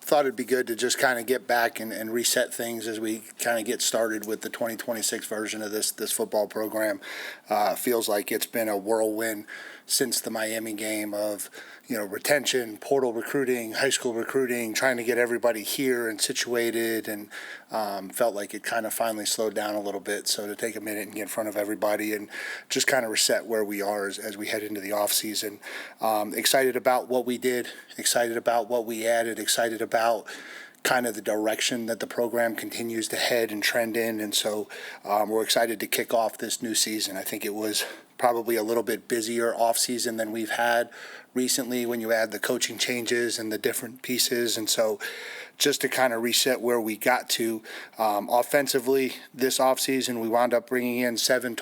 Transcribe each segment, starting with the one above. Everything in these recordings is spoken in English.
thought it'd be good to just kind of get back and reset things as we kind of get started with the 2026 version of this football program. Feels like it's been a whirlwind since the Miami game of, retention, portal recruiting, high school recruiting, trying to get everybody here and situated, and felt like it kind of finally slowed down a little bit. So to take a minute and get in front of everybody and just kind of reset where we are as we head into the offseason. Excited about what we did, excited about what we added, excited about kind of the direction that the program continues to head and trend in. And so we're excited to kick off this new season. I think it was probably a little bit busier offseason than we've had recently when you add the coaching changes and the different pieces. And so just to kind of reset where we got to offensively this offseason, we wound up bringing in seven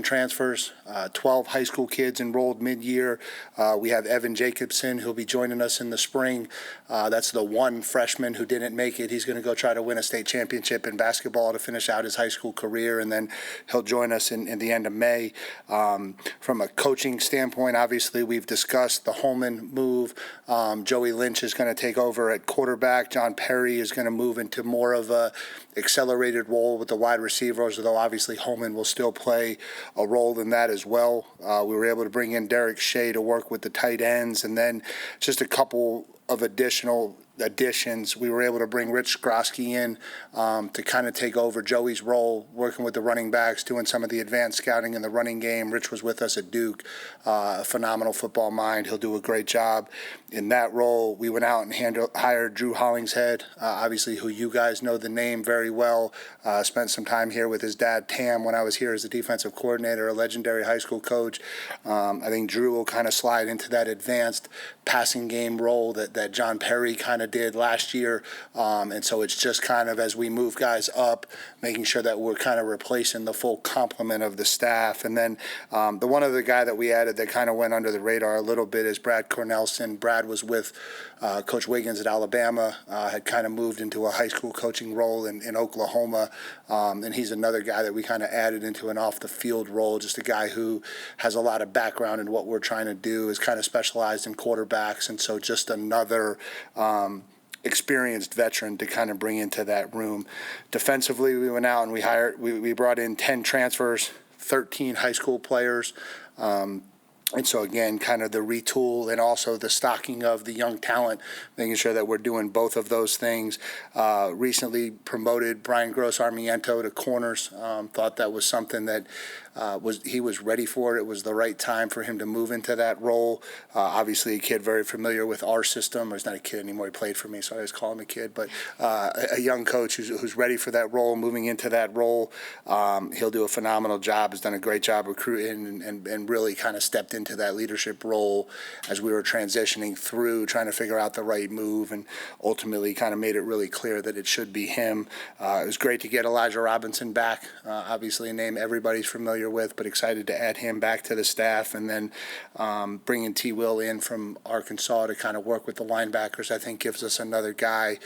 transfers, 12 high school kids enrolled mid-year. We have Evan Jacobson, who'll be joining us in the spring. That's the one freshman who didn't make it. He's going to go try to win a state championship in basketball to finish out his high school career, and then he'll join us in the end of May. From a coaching standpoint, obviously, we've discussed the Holman move. Joey Lynch is going to take over at quarterback. John Perry is going to move into more of a accelerated role with the wide receivers, although obviously Holman will still play a role in that as well. We were able to bring in Derek Shea to work with the tight ends, and then just a couple of additional additions. We were able to bring Rich Skrosky in to kind of take over Joey's role, working with the running backs, doing some of the advanced scouting in the running game. Rich was with us at Duke, a phenomenal football mind. He'll do a great job in that role. We went out and hired Drew Hollingshead, obviously who you guys know the name very well. Spent some time here with his dad, Tam, when I was here as the defensive coordinator, a legendary high school coach. I think Drew will kind of slide into that advanced passing game role that John Perry kind of did last year, and so it's just kind of as we move guys up, making sure that we're kind of replacing the full complement of the staff. And then the one other guy that we added that kind of went under the radar a little bit is Brad Cornelson. Brad was with Coach Wiggins at Alabama, had kind of moved into a high school coaching role in Oklahoma, and he's another guy that we kind of added into an off-the-field role, just a guy who has a lot of background in what we're trying to do, is kind of specialized in quarterbacks, and so just another experienced veteran to kind of bring into that room. Defensively, we went out and we brought in 10 transfers, 13 high school players. And so, again, kind of the retool and also the stocking of the young talent, making sure that we're doing both of those things. Recently promoted Brian Gross-Armiento to corners. Thought that was something that he was ready for. It was the right time for him to move into that role. Obviously, a kid very familiar with our system. He's not a kid anymore. He played for me, so I always call him a kid. But a young coach who's ready for that role, moving into that role. He'll do a phenomenal job. Has done a great job recruiting and really kind of stepped into that leadership role as we were transitioning through, trying to figure out the right move, and ultimately kind of made it really clear that it should be him. It was great to get Elijah Robinson back. Obviously a name everybody's familiar with, but excited to add him back to the staff. And then bringing T. Will in from Arkansas to kind of work with the linebackers, I think gives us another guy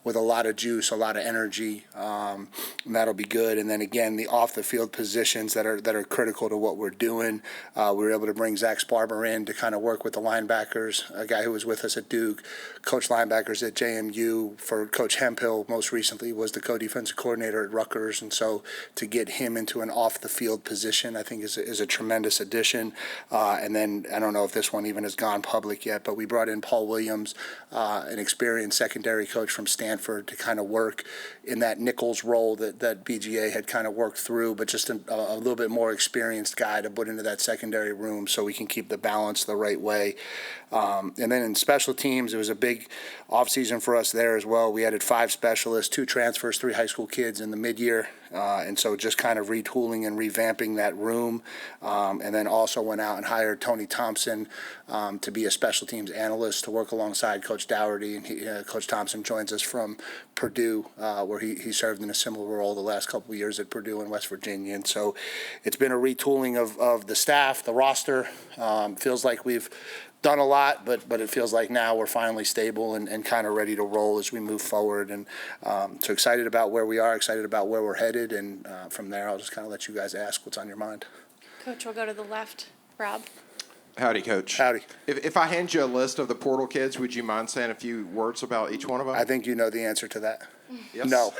with a lot of juice, a lot of energy, and that'll be good. And then again, the off-the-field positions that are critical to what we're doing. We were able to bring Zach Sparber in to kind of work with the linebackers, a guy who was with us at Duke, coach linebackers at JMU. For Coach Hemphill, most recently, was the co-defensive coordinator at Rutgers, and so to get him into an off-the-field position, I think is a tremendous addition. And then I don't know if this one even has gone public yet, but we brought in Paul Williams, an experienced secondary coach from Stanford, to kind of work in that Nichols role that BGA had kind of worked through, but just a little bit more experienced guy to put into that secondary room so we can keep the balance the right way. And then in special teams, it was a big offseason for us there as well. We added 5 specialists, 2 transfers, 3 high school kids in the mid-year. And so just kind of retooling and revamping that room. And then also went out and hired Tony Thompson to be a special teams analyst to work alongside Coach Dougherty. And Coach Thompson joins us from Purdue, where he served in a similar role the last couple of years at Purdue in West Virginia. And so it's been a retooling of the staff, the roster. Feels like we've done a lot, but it feels like now we're finally stable and kind of ready to roll as we move forward. And so excited about where we are, excited about where we're headed. And from there, I'll just kind of let you guys ask what's on your mind. Coach, we'll go to the left. Rob. Howdy, Coach. Howdy. If I hand you a list of the portal kids, would you mind saying a few words about each one of them? I think you know the answer to that. Yes. No.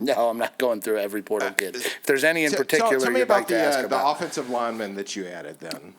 No, I'm not going through every portal kid. If there's any in particular tell me you'd like about to ask the about. offensive linemen that you added then.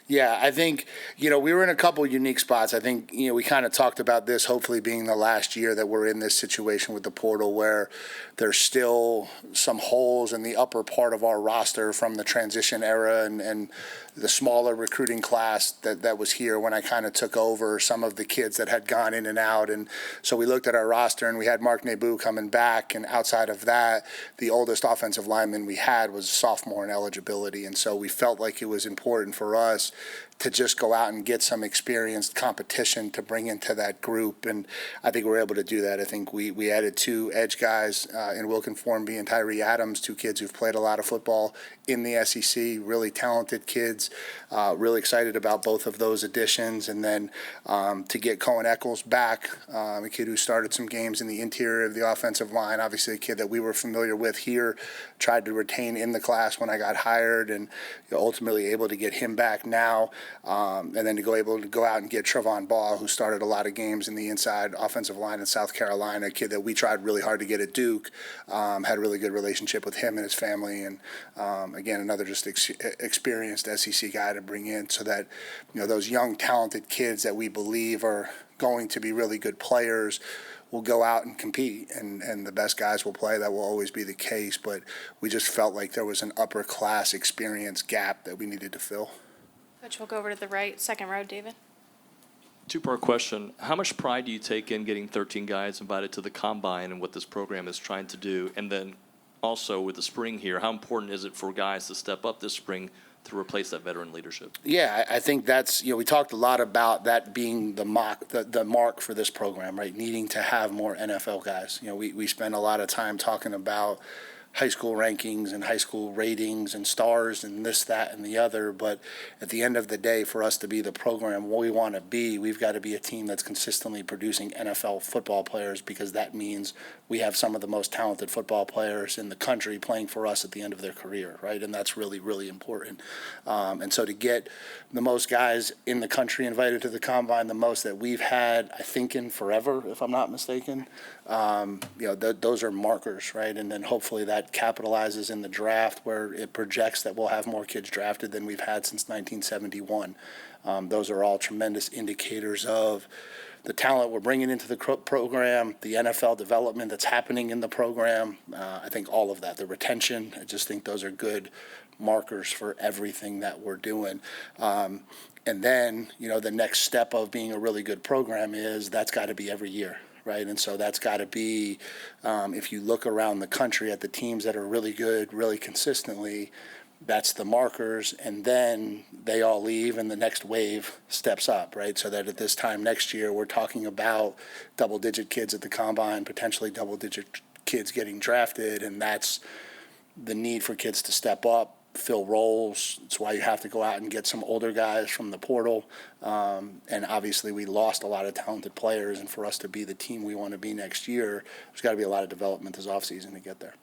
Yeah, I think, we were in a couple unique spots. I think, we kind of talked about this hopefully being the last year that we're in this situation with the portal where there's still some holes in the upper part of our roster from the transition era and the smaller recruiting class that was here when I kind of took over, some of the kids that had gone in and out. And so we looked at our roster and we had Mark Nebu coming back. And outside of that, the oldest offensive lineman we had was sophomore in eligibility. And so we felt like it was important for us to just go out and get some experienced competition to bring into that group. And I think we're able to do that. I think we added 2 edge guys in Wilkin Formby and Tyree Adams, 2 kids who've played a lot of football in the SEC, really talented kids. Really excited about both of those additions. And then to get Cohen Eccles back, a kid who started some games in the interior of the offensive line, obviously a kid that we were familiar with here, tried to retain in the class when I got hired, and ultimately able to get him back now. And then to able to go out and get Trevon Ball, who started a lot of games in the inside offensive line in South Carolina, a kid that we tried really hard to get at Duke, had a really good relationship with him and his family, and again, another just experienced SEC guy to bring in so that, those young, talented kids that we believe are going to be really good players will go out and compete, and the best guys will play. That will always be the case, but we just felt like there was an upper class experience gap that we needed to fill. Coach, we'll go over to the right, second row, David. Two-part question. How much pride do you take in getting 13 guys invited to the Combine and what this program is trying to do? And then also with the spring here, how important is it for guys to step up this spring to replace that veteran leadership? Yeah, I think that's, we talked a lot about that being the mark for this program, right? Needing to have more NFL guys. We spend a lot of time talking about high school rankings and high school ratings and stars and this, that, and the other. But at the end of the day, for us to be the program we want to be, we've got to be a team that's consistently producing NFL football players, because that means we have some of the most talented football players in the country playing for us at the end of their career, right? And that's really, really important. And so to get the most guys in the country invited to the Combine, the most that we've had, I think, in forever, if I'm not mistaken, those are markers, right? And then hopefully that capitalizes in the draft, where it projects that we'll have more kids drafted than we've had since 1971. Those are all tremendous indicators of the talent we're bringing into the program, the NFL development that's happening in the program. I think all of that, the retention, I just think those are good markers for everything that we're doing. And then, the next step of being a really good program is that's got to be every year. Right, and so that's got to be, if you look around the country at the teams that are really good, really consistently, that's the markers, and then they all leave and the next wave steps up, right? So that at this time next year, we're talking about double-digit kids at the Combine, potentially double-digit kids getting drafted, and that's the need for kids to step up, fill roles. It's why you have to go out and get some older guys from the portal. And obviously we lost a lot of talented players, and for us to be the team we want to be next year, there's got to be a lot of development this offseason to get there.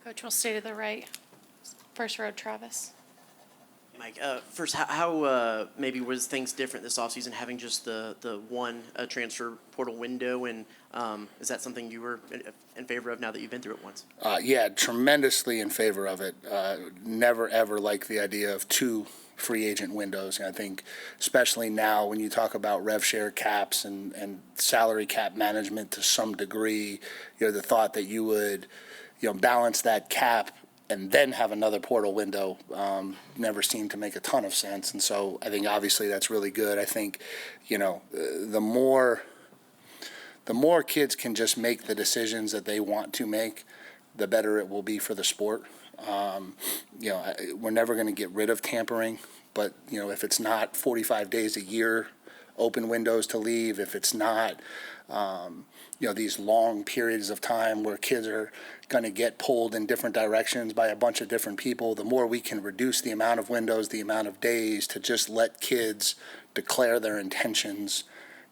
Coach, we'll stay to the right. First row, Travis. Mike, first, how maybe was things different this offseason, having just the one transfer portal window, and is that something you were in favor of now that you've been through it once? Yeah, tremendously in favor of it. Never, ever liked the idea of 2 free agent windows. And I think especially now when you talk about rev share caps and salary cap management to some degree, the thought that you would, balance that cap and then have another portal window never seemed to make a ton of sense. And so I think obviously that's really good. I think, the more kids can just make the decisions that they want to make, the better it will be for the sport. We're never going to get rid of tampering, but, if it's not 45 days a year, open windows to leave, if it's not, these long periods of time where kids are going to get pulled in different directions by a bunch of different people, the more we can reduce the amount of windows, the amount of days to just let kids declare their intentions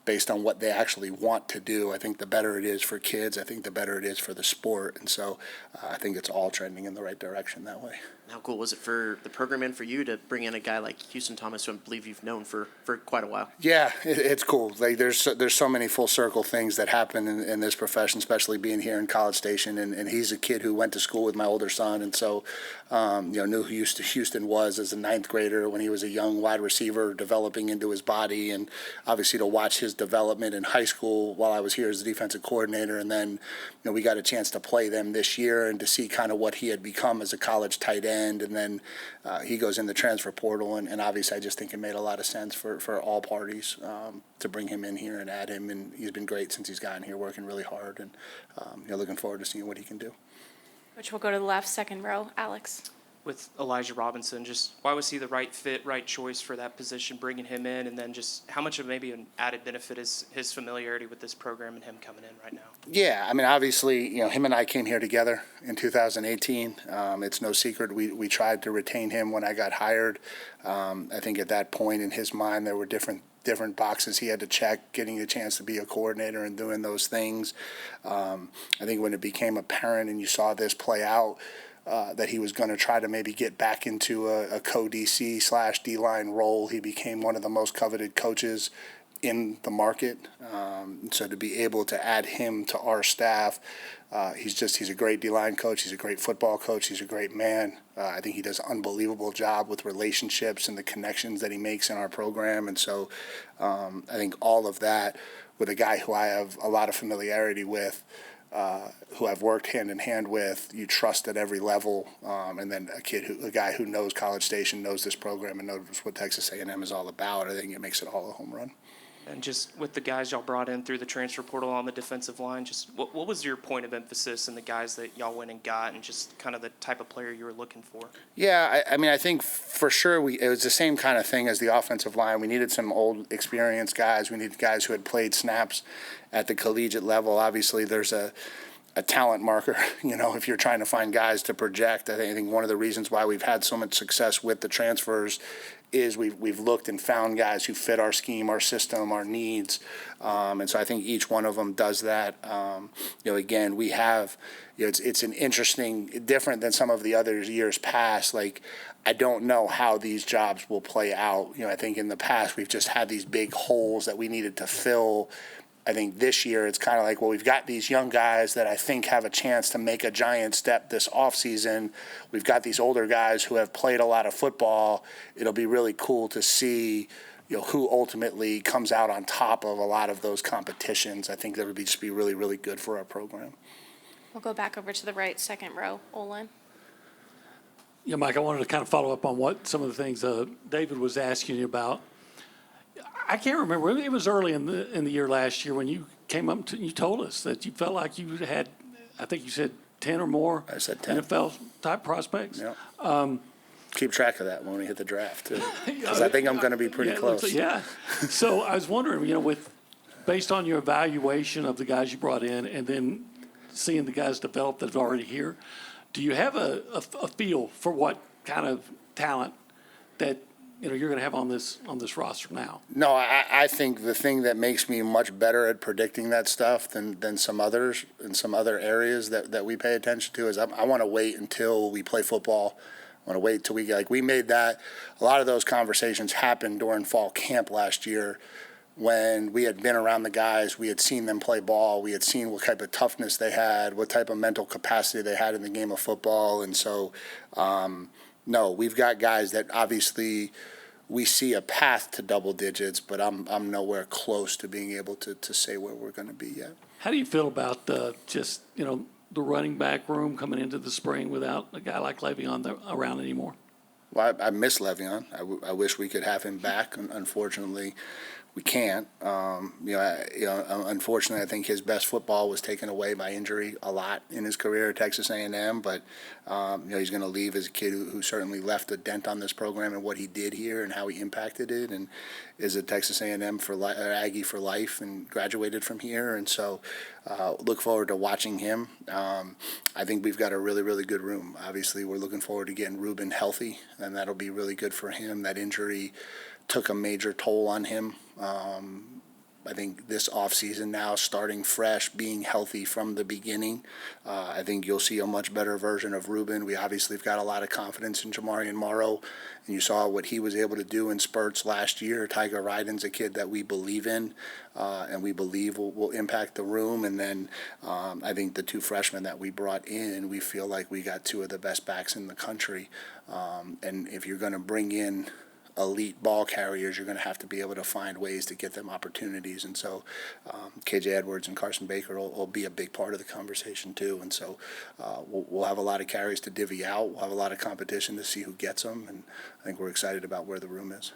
based on what they actually want to do. I think the better it is for kids, I think the better it is for the sport. And so I think it's all trending in the right direction that way. How cool was it for the program and for you to bring in a guy like Houston Thomas, who I believe you've known for quite a while? Yeah, it's cool. Like there's so many full circle things that happen in this profession, especially being here in College Station. And he's a kid who went to school with my older son, and so knew who Houston was as a ninth grader when he was a young wide receiver developing into his body, and obviously to watch his development in high school while I was here as the defensive coordinator, and then we got a chance to play them this year and to see kind of what he had become as a college tight end, and then he goes in the transfer portal, and obviously I just think it made a lot of sense for all parties to bring him in here and add him, and he's been great since he's gotten here, working really hard, and looking forward to seeing what he can do. Which will go to the left, second row, Alex. With Elijah Robinson, just why was he the right fit, right choice for that position, bringing him in, and then just how much of maybe an added benefit is his familiarity with this program and him coming in right now? Yeah, I mean, obviously, him and I came here together in 2018. It's no secret we tried to retain him when I got hired. I think at that point in his mind there were different boxes he had to check, getting a chance to be a coordinator and doing those things. I think when it became apparent and you saw this play out, that he was going to try to maybe get back into a co-DC / D-line role. He became one of the most coveted coaches in the market. So to be able to add him to our staff, he's a great D-line coach. He's a great football coach. He's a great man. I think he does an unbelievable job with relationships and the connections that he makes in our program. And so I think all of that with a guy who I have a lot of familiarity with, who I've worked hand in hand with, you trust at every level, and then a guy who knows College Station, knows this program, and knows what Texas A&M is all about. I think it makes it all a home run. And just with the guys y'all brought in through the transfer portal on the defensive line, just what was your point of emphasis in the guys that y'all went and got, and just kind of the type of player you were looking for? Yeah, I mean, I think for sure it was the same kind of thing as the offensive line. We needed some old, experienced guys. We needed guys who had played snaps at the collegiate level. Obviously, there's a talent marker, if you're trying to find guys to project. I think one of the reasons why we've had so much success with the transfers is we've looked and found guys who fit our scheme, our system, our needs, and so I think each one of them does that. Again, we have, it's an interesting, different than some of the other years past. Like, I don't know how these jobs will play out. I think in the past we've just had these big holes that we needed to fill. I think this year it's kind of like, well, we've got these young guys that I think have a chance to make a giant step this offseason. We've got these older guys who have played a lot of football. It'll be really cool to see, who ultimately comes out on top of a lot of those competitions. I think that would just be really, really good for our program. We'll go back over to the right, second row, Olin. Yeah, Mike, I wanted to kind of follow up on what some of the things David was asking you about. I can't remember. It was early in the year last year when you came up you told us that you felt like you had, I think you said 10 or more. I said 10. NFL type prospects. Yeah. Keep track of that when we hit the draft too, because I think I'm going to be pretty close. Yeah. So I was wondering, based on your evaluation of the guys you brought in, and then seeing the guys develop that are already here, do you have a feel for what kind of talent that you're going to have on this roster now? No, I think the thing that makes me much better at predicting that stuff than some others in some other areas that we pay attention to is I want to wait until we play football. I want to wait till we made that. A lot of those conversations happened during fall camp last year when we had been around the guys, we had seen them play ball, we had seen what type of toughness they had, what type of mental capacity they had in the game of football, and so no, we've got guys that obviously we see a path to double digits, but I'm nowhere close to being able to say where we're going to be yet. How do you feel about just the running back room coming into the spring without a guy like Le'Veon around anymore? Well, I miss Le'Veon. I wish we could have him back. Unfortunately, we can't. Unfortunately, I think his best football was taken away by injury a lot in his career at Texas A&M. But he's going to leave as a kid who certainly left a dent on this program and what he did here and how he impacted it, and is a Texas A&M Aggie for life and graduated from here. And so, look forward to watching him. I think we've got a really, really good room. Obviously, we're looking forward to getting Ruben healthy, and that'll be really good for him. That injury took a major toll on him I think this offseason now, starting fresh, being healthy from the beginning, I think you'll see a much better version of Ruben. We obviously have got a lot of confidence in Jamarian Morrow, and you saw what he was able to do in spurts last year. Tiger Ryden's a kid that we believe in, and we believe will impact the room. And then I think the two freshmen that we brought in, we feel like we got two of the best backs in the country. And if you're going to bring in elite ball carriers, you're going to have to be able to find ways to get them opportunities. And so KJ Edwards and Carson Baker will be a big part of the conversation too. And so we'll have a lot of carries to divvy out. We'll have a lot of competition to see who gets them. And I think we're excited about where the room is.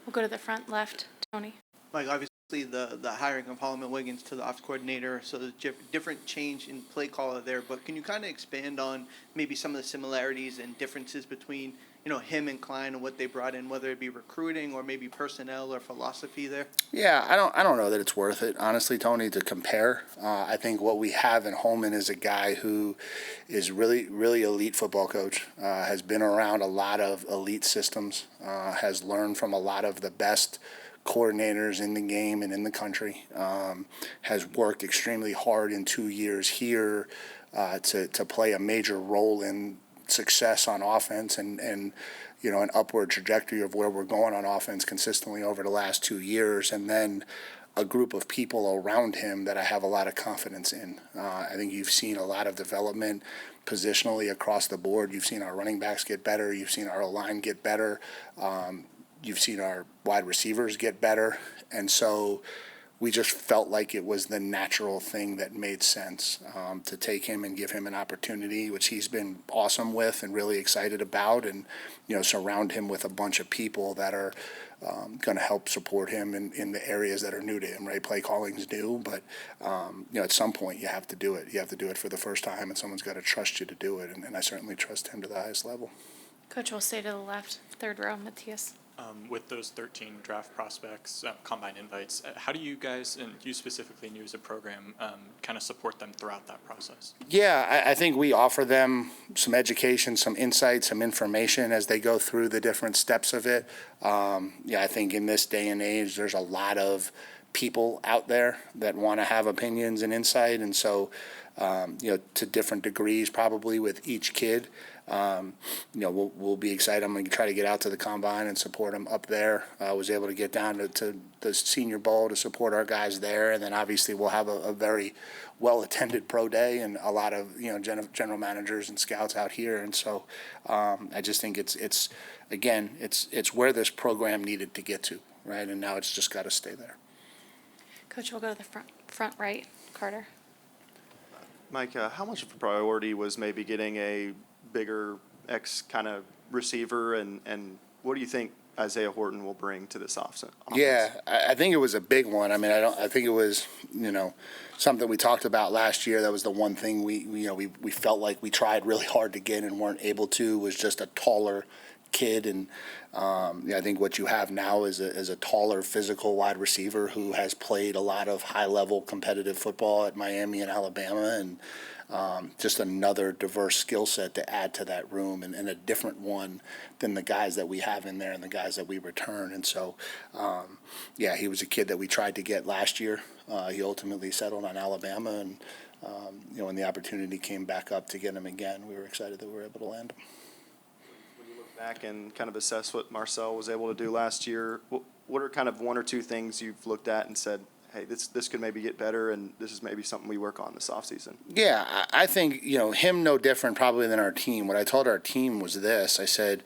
We'll go to the front left, Tony. Mike, obviously the hiring of Holloman Wiggins to the ops coordinator, so the different change in play caller there, but can you kind of expand on maybe some of the similarities and differences between, him and Klein and what they brought in, whether it be recruiting or maybe personnel or philosophy there? Yeah, I don't know that it's worth it, honestly, Tony, to compare. I think what we have in Holman is a guy who is really, really elite football coach, has been around a lot of elite systems, has learned from a lot of the best coordinators in the game and in the country, has worked extremely hard in 2 years here to play a major role in success on offense and an upward trajectory of where we're going on offense consistently over the last 2 years, and then a group of people around him that I have a lot of confidence in. I think you've seen a lot of development positionally across the board. You've seen our running backs get better. You've seen our O-line get better. You've seen our wide receivers get better. And so we just felt like it was the natural thing that made sense to take him and give him an opportunity, which he's been awesome with and really excited about, and surround him with a bunch of people that are going to help support him in the areas that are new to him. Right, play calling's new, but at some point you have to do it. You have to do it for the first time, and someone's got to trust you to do it. And I certainly trust him to the highest level. Coach will stay to the left, third row, Matthias. With those 13 draft prospects, combine invites, how do you guys, and you specifically, and you as a program, kind of support them throughout that process? Yeah, I think we offer them some education, some insight, some information as they go through the different steps of it. I think in this day and age, there's a lot of people out there that want to have opinions and insight, and so to different degrees probably with each kid. We'll be excited. I'm going to try to get out to the combine and support them up there. I was able to get down to the Senior Bowl to support our guys there, and then obviously we'll have a very well-attended pro day and a lot of general managers and scouts out here. And so I just think it's where this program needed to get to, right? And now it's just got to stay there. Coach, we'll go to the front right, Carter. Mike, how much of a priority was maybe getting a bigger X kind of receiver, and what do you think Isaiah Horton will bring to this offense? Yeah, I think it was a big one. I mean, I think it was, something we talked about last year. That was the one thing we felt like we tried really hard to get and weren't able to, was just a taller kid. And I think what you have now is a taller, physical wide receiver who has played a lot of high-level competitive football at Miami and Alabama, and just another diverse skill set to add to that room, and a different one than the guys that we have in there and the guys that we return. And so, he was a kid that we tried to get last year. He ultimately settled on Alabama, and when the opportunity came back up to get him again, we were excited that we were able to land him. When you look back and kind of assess what Marcel was able to do last year, what are kind of one or two things you've looked at and said, hey, this could maybe get better, and this is maybe something we work on this offseason? Yeah, I think, him no different probably than our team. What I told our team was this. I said,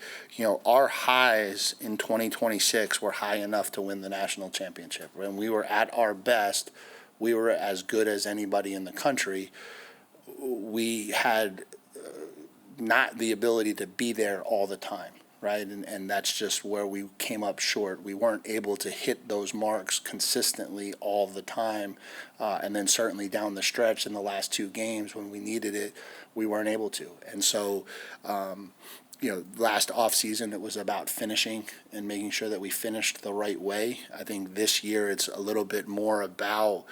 our highs in 2026 were high enough to win the national championship. When we were at our best, we were as good as anybody in the country. We had not the ability to be there all the time. Right, and that's just where we came up short. We weren't able to hit those marks consistently all the time, and then certainly down the stretch in the last two games when we needed it, we weren't able to. And so, last offseason it was about finishing and making sure that we finished the right way. I think this year it's a little bit more about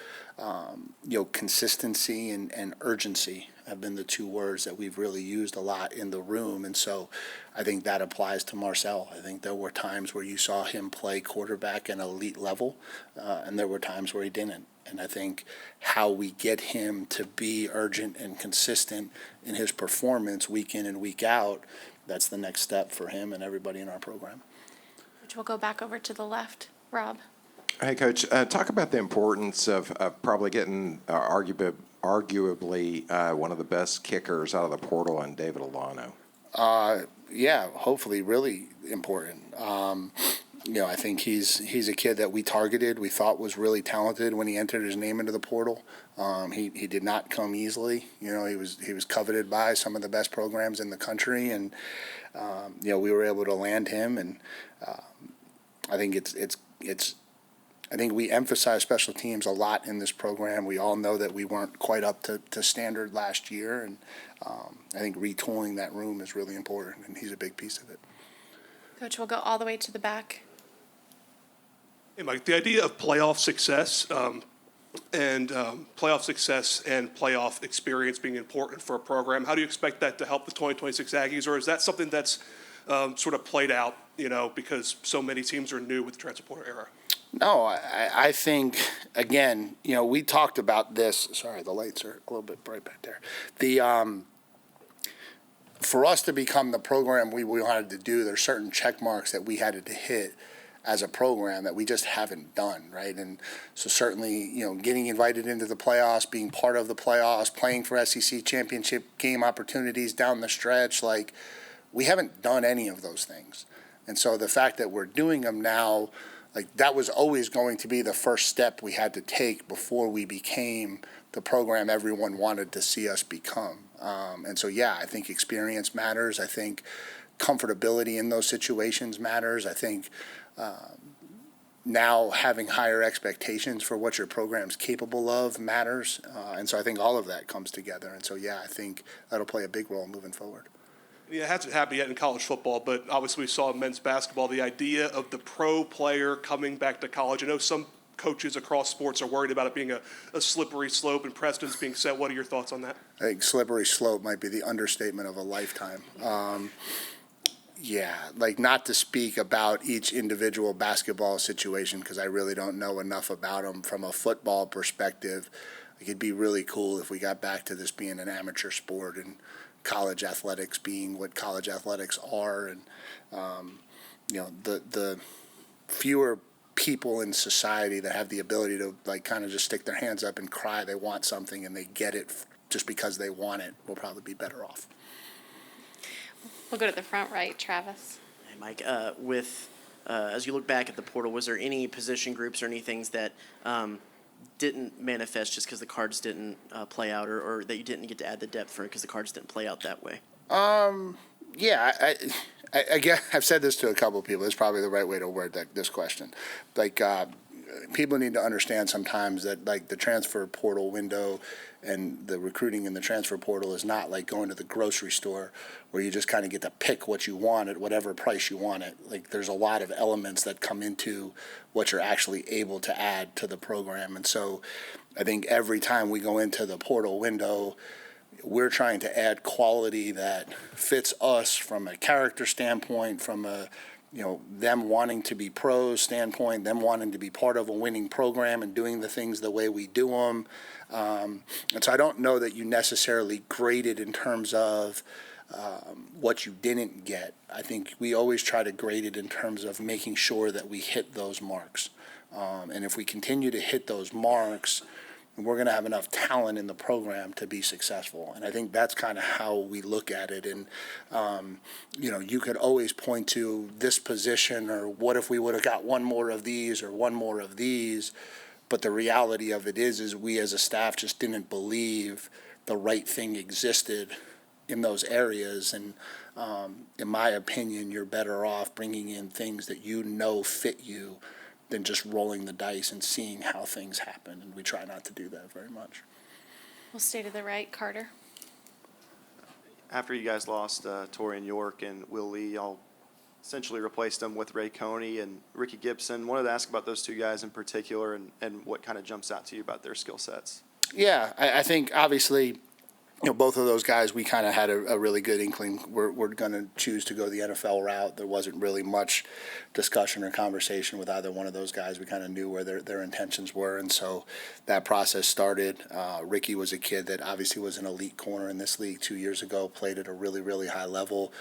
consistency and urgency. have been the two words that we've really used a lot in the room. And so I think that applies to Marcel. I think there were times where you saw him play quarterback at an elite level, and there were times where he didn't. And I think how we get him to be urgent and consistent in his performance week in and week out, that's the next step for him and everybody in our program. Which will go back over to the left. Rob? Hey, Coach, talk about the importance of probably getting arguably one of the best kickers out of the portal in David Alano. Yeah, hopefully really important. I think he's a kid that we targeted, we thought was really talented when he entered his name into the portal. He did not come easily. He was coveted by some of the best programs in the country, and we were able to land him. And I think I think we emphasize special teams a lot in this program. We all know that we weren't quite up to standard last year, and I think retooling that room is really important, and he's a big piece of it. Coach, we'll go all the way to the back. Hey, Mike, the idea of playoff success and playoff experience being important for a program, how do you expect that to help the 2026 Aggies, or is that something that's sort of played out, because so many teams are new with the transfer portal era? No, I think, again, we talked about this. Sorry, the lights are a little bit bright back there. For us to become the program we wanted to do, there's certain check marks that we had to hit as a program that we just haven't done, right? And so certainly, getting invited into the playoffs, being part of the playoffs, playing for SEC championship game opportunities down the stretch, we haven't done any of those things. And so the fact that we're doing them now, that was always going to be the first step we had to take before we became the program everyone wanted to see us become. And so, I think experience matters. I think comfortability in those situations matters. I think now having higher expectations for what your program's capable of matters. And so I think all of that comes together. And so, I think that'll play a big role moving forward. Yeah, it hasn't happened yet in college football, but obviously we saw in men's basketball the idea of the pro player coming back to college. I know some coaches across sports are worried about it being a slippery slope and precedents being set. What are your thoughts on that? I think slippery slope might be the understatement of a lifetime. Not to speak about each individual basketball situation because I really don't know enough about them from a football perspective. It'd be really cool if we got back to this being an amateur sport and college athletics being what college athletics are, and the fewer people in society that have the ability to kind of just stick their hands up and cry they want something and they get it just because they want it will probably be better off. We'll go to the front right. Travis? Hey, Mike, as you look back at the portal, was there any position groups or any things that didn't manifest just because the cards didn't play out, or that you didn't get to add the depth for it because the cards didn't play out that way? I guess I've said this to a couple of people. It's probably the right way to word this question. People need to understand sometimes that the transfer portal window and the recruiting in the transfer portal is not like going to the grocery store where you just kind of get to pick what you want at whatever price you want it. There's a lot of elements that come into what you're actually able to add to the program. And so I think every time we go into the portal window, we're trying to add quality that fits us from a character standpoint, from a them wanting to be pros standpoint, them wanting to be part of a winning program and doing the things the way we do them. And so I don't know that you necessarily graded in terms of what you didn't get. I think we always try to grade it in terms of making sure that we hit those marks. And if we continue to hit those marks, we're going to have enough talent in the program to be successful. And I think that's kind of how we look at it. And, you could always point to this position or what if we would have got one more of these or one more of these. But the reality of it is we as a staff just didn't believe the right thing existed in those areas. And in my opinion, you're better off bringing in things that fit you than just rolling the dice and seeing how things happen. And we try not to do that very much. We'll stay to the right. Carter? After you guys lost Torian York and Will Lee, y'all essentially replaced them with Ray Coney and Ricky Gibson. Wanted to ask about those two guys in particular and what kind of jumps out to you about their skill sets. Yeah, I think obviously both of those guys, we kind of had a really good inkling. We're going to choose to go the NFL route. There wasn't really much discussion or conversation with either one of those guys. We kind of knew where their intentions were, and so that process started. Ricky was a kid that obviously was an elite corner in this league 2 years ago, played at a really, really high level,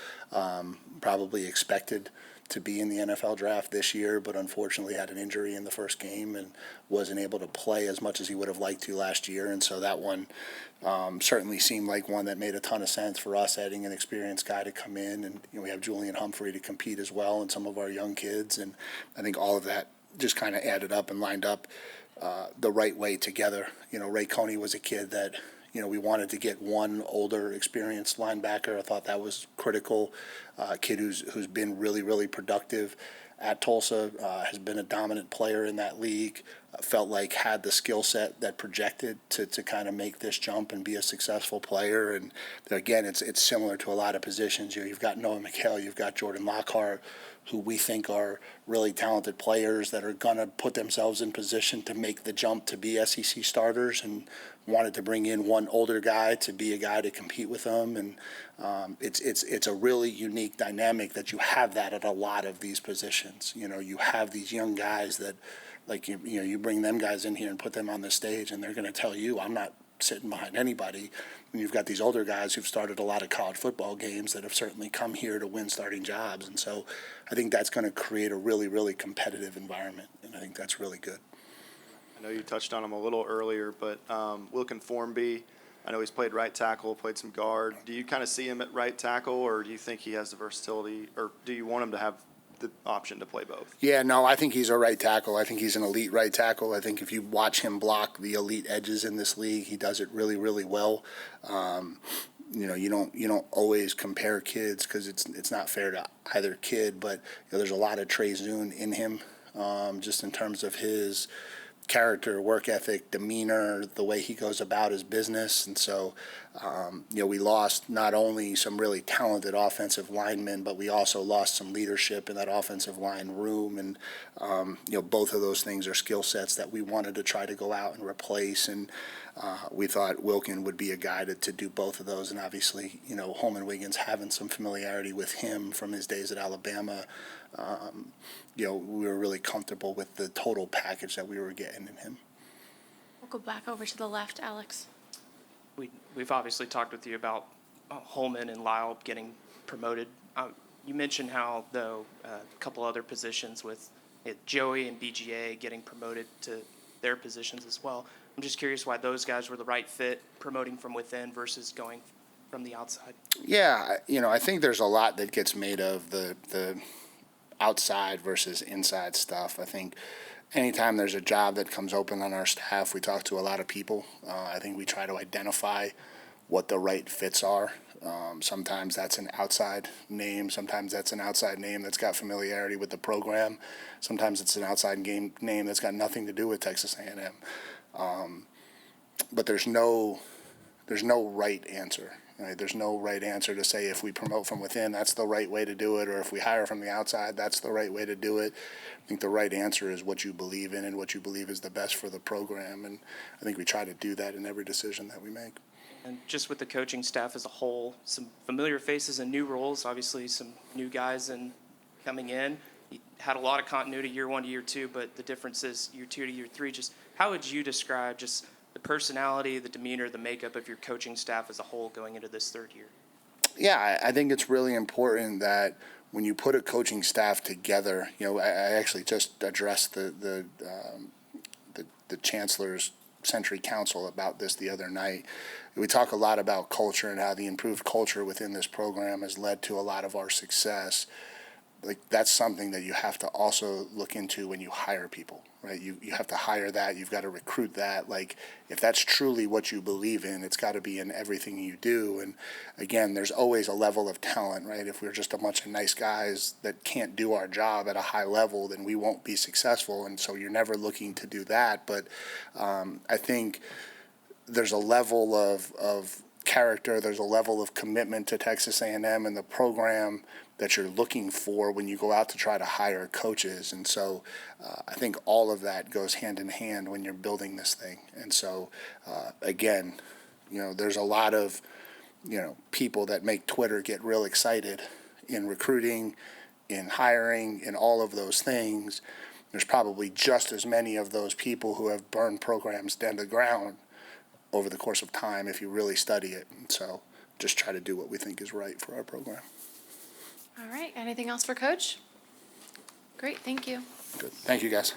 probably expected to be in the NFL draft this year, but unfortunately had an injury in the first game and wasn't able to play as much as he would have liked to last year. And so that one certainly seemed like one that made a ton of sense for us, adding an experienced guy to come in. And we have Julian Humphrey to compete as well, and some of our young kids. And I think all of that just kind of added up and lined up the right way together. Ray Coney was a kid that we wanted to get one older, experienced linebacker. I thought that was critical. Kid who's been really, really productive at Tulsa, has been a dominant player in that league. Felt like had the skill set that projected to kind of make this jump and be a successful player. And again, it's similar to a lot of positions. You've got Noah McHale, you've got Jordan Lockhart, who we think are really talented players that are going to put themselves in position to make the jump to be SEC starters, and wanted to bring in one older guy to be a guy to compete with them. And it's a really unique dynamic that you have that at a lot of these positions. You have these young guys that, like, you bring them guys in here and put them on the stage, and they're going to tell you, I'm not sitting behind anybody. And you've got these older guys who've started a lot of college football games that have certainly come here to win starting jobs. And so I think that's going to create a really, really competitive environment, and I think that's really good. I know you touched on him a little earlier, but Wilkin Formby, I know he's played right tackle, played some guard. Do you kind of see him at right tackle, or do you think he has the versatility, or do you want him to have the option to play both? Yeah, no, I think he's a right tackle. I think he's an elite right tackle. I think if you watch him block the elite edges in this league, he does it really, really well. You don't always compare kids because it's not fair to either kid, but there's a lot of Trey Zune in him, just in terms of his character, work ethic, demeanor, the way he goes about his business. And so, we lost not only some really talented offensive linemen, but we also lost some leadership in that offensive line room. And, both of those things are skill sets that we wanted to try to go out and replace. And we thought Wilkin would be a guy to do both of those. And obviously, Holman Wiggins, having some familiarity with him from his days at Alabama, we were really comfortable with the total package that we were getting in him. We'll go back over to the left, Alex. We've obviously talked with you about Holman and Lyle getting promoted. You mentioned how, though, a couple other positions with Joey and BGA getting promoted to their positions as well. I'm just curious why those guys were the right fit, promoting from within versus going from the outside. Yeah, I think there's a lot that gets made of the outside versus inside stuff. I think anytime there's a job that comes open on our staff, we talk to a lot of people. I think we try to identify what the right fits are. Sometimes that's an outside name. Sometimes that's an outside name that's got familiarity with the program. Sometimes it's an outside name that's got nothing to do with Texas A&M. But there's no right answer. Right? There's no right answer to say if we promote from within, that's the right way to do it, or if we hire from the outside, that's the right way to do it. I think the right answer is what you believe in and what you believe is the best for the program, and I think we try to do that in every decision that we make. And just with the coaching staff as a whole, some familiar faces and new roles, obviously some new guys coming in. You had a lot of continuity year 1 to year 2, but the difference is year 2 to year 3. Just how would you describe just the personality, the demeanor, the makeup of your coaching staff as a whole going into this third year? Yeah, I think it's really important that when you put a coaching staff together, I actually just addressed the Chancellor's Century Council about this the other night. We talk a lot about culture and how the improved culture within this program has led to a lot of our success. Like, that's something that you have to also look into when you hire people, right? You have to hire that. You've got to recruit that. Like, if that's truly what you believe in, it's got to be in everything you do. And again, there's always a level of talent, right? If we're just a bunch of nice guys that can't do our job at a high level, then we won't be successful. And so you're never looking to do that. But I think there's a level of character, there's a level of commitment to Texas A&M and the program that you're looking for when you go out to try to hire coaches. And so I think all of that goes hand in hand when you're building this thing. And so, again, there's a lot of, people that make Twitter get real excited in recruiting, in hiring, in all of those things. There's probably just as many of those people who have burned programs down to the ground over the course of time if you really study it. And so just try to do what we think is right for our program. All right, anything else for Coach? Great, thank you. Good. Thank you, guys.